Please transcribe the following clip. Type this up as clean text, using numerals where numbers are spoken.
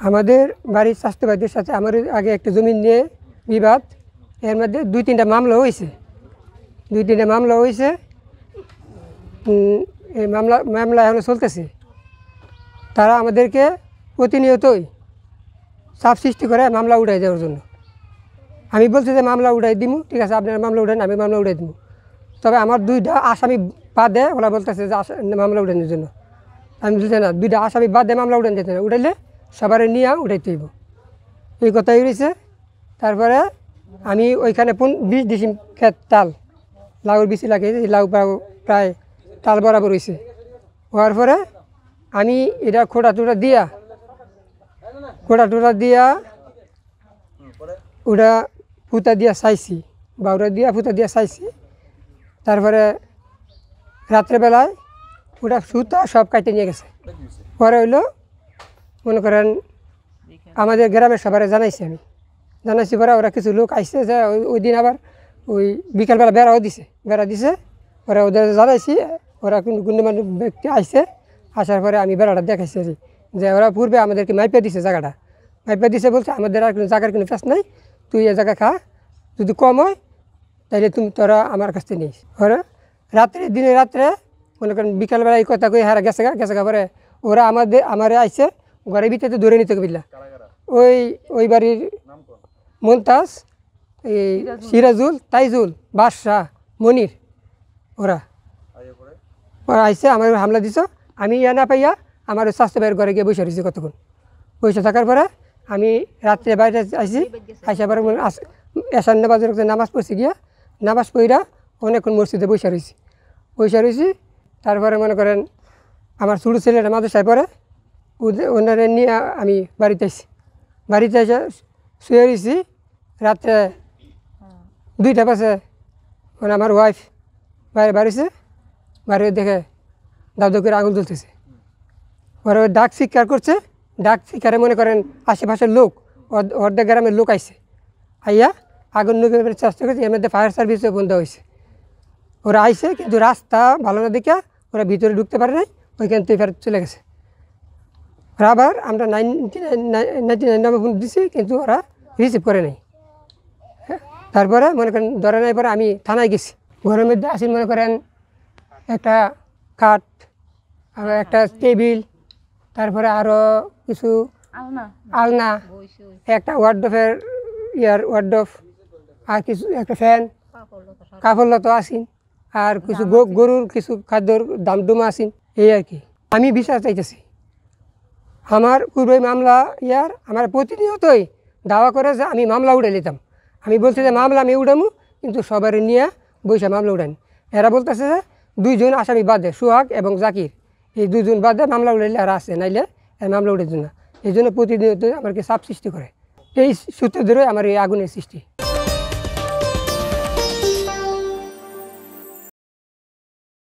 আমাদের বাড়ির স্বাস্থ্যবাদীর সাথে আমার আগে একটা জমি নিয়ে বিবাদ, এর মধ্যে দুই তিনটা মামলা হয়েছে। এই মামলা এখনো চলতেছে। তারা আমাদেরকে প্রতিনিয়তই চাপ সৃষ্টি করে মামলা উঠাই দেওয়ার জন্য। আমি বলছি যে মামলা উঠাই দিব, ঠিক আছে আপনারা মামলা উঠান, আমি মামলা উঠাই দিব। তবে আমার দুইটা আসামি বাদে ওরা বলতেছে যে মামলা উঠানোর জন্য। আমি বলছি না, দুইটা আসামি বাদে মামলা উঠান যেতে না, উঠাইলে সবারে নিয়ে উঠাইতে হইব, এই কথাই রয়েছে। তারপরে আমি ওইখানে 20 ডিসিম ক্ষেত তাল লাউর বিচি লাগে, লাউ প্রায় তাল বরাবর হয়েছে। হওয়ার পরে আমি এটা খোঁটা টোটা দিয়া ওটা ফুতা দিয়া চাইছি, বা ওটা দিয়া ফুতা দিয়া চাইছি। তারপরে রাত্রেবেলায় ওটা সুতা সব কাটে নিয়ে গেছে। পরে হইলো মনে করেন আমাদের গ্রামের সবাই জানাইছি পরে ওরা কিছু লোক আইসে যে ওই দিন আবার ওই বিকালবেলা বেড়া দিছে। ওরা ওদের জানাইছি, ওরা কিন্তু গুণমান ব্যক্তি আইসে। আসার পরে আমি বেড়াটা দেখাইছি যে ওরা পূর্বে আমাদেরকে মাইপে দিছে, জায়গাটা মাইপে দিছে, বলছে আমাদের আর কোনো জায়গার কোনো ফেস নাই, তুই এই জায়গা খা, যদি কম হয় তাইলে তোরা আমার কাছ থেকে নিস। ওরা দিনে রাত্রে মনে করেন বিকালবেলা এই কথা কই হারা গেছে গা। পরে ওরা আমারে আইসে ঘরের ভিতরে ধরে নিতে বিল্লা। ওই বাড়ির মন্তাজ, এই সিরাজুল, তাইজুল, বাদশাহ, মনির, ওরা আইসে আমার হামলা দিছ। আমি না পাইয়া আমার স্বাস্থ্য ভাইয়ের ঘরে গিয়ে বসে রয়েছি কতক্ষণ। বসে থাকার পরে আমি রাত্রে বাইরে আইসি, আইসা পরে এসান নামাজের নামাজ পড়ছি, গিয়া নামাজ পড়া অনেকক্ষণ মসজিদে বসে রয়েছি। তারপরে মনে করেন আমার ছোটো ছেলেটা মাদ্রাসায় পড়ে, ওনারে নিয়ে আমি বাড়িতে এসে শুয়ে রয়েছি। রাত্রে 2টা বাজে মানে আমার ওয়াইফ বাইরে বাড়িছে, বাড়ি দেখে দাদু করে আঙুল তুলতেছে। ওরা ওই ডাক শিকার করছে, ডাক শিকারে মনে করেন আশেপাশের লোক, অর্ধেক গ্রামের লোক আইছে, আইয়া আগুন নিভানোর চেষ্টা করছে। এর মধ্যে ফায়ার সার্ভিসও বন্ধ হয়েছে। ওরা আইসে কিন্তু রাস্তা ভালো না দেখে ওরা ভিতরে ঢুকতে পারে নাই, ওইখান থেকে ফেরত চলে গেছে। ওরা আবার আমরা 99 ফোন দিছি, কিন্তু ওরা রিসিভ করে নাই। তারপরে মনে করেন ধরে নাই, পরে আমি থানায় গেছি। ঘরের মধ্যে আসি মনে করেন একটা খাট, আর একটা টেবিল, তারপরে আরও কিছু আলনা, একটা ওয়ার্ডরোব, আর কিছু একটা ফ্যান, কাপড় লতা আসিন, আর কিছু গরুর কিছু খাদ্যর দামডুমা আসিন, এই আর কি। আমি বিচার চাইতেছি। আমার পূর্বে মামলা আমার প্রতিনিয়তই দাওয়া করে যে আমি মামলা উঠে নিতাম। আমি বলছি যে মামলা আমি উঠামু, কিন্তু সবার নিয়ে বৈশা মামলা উঠান। এরা বলতেছে যে 2 জন আসামি বাদে, সোহাগ এবং জাকির, এই 2 জন বাদে মামলা উঠাইলে আর আছে, নাইলে মামলা উঠে না। এই জন্য প্রতিনিয়ত আমাকে চাপ সৃষ্টি করে। এই সূত্র ধরে আমার এই আগুনের সৃষ্টি।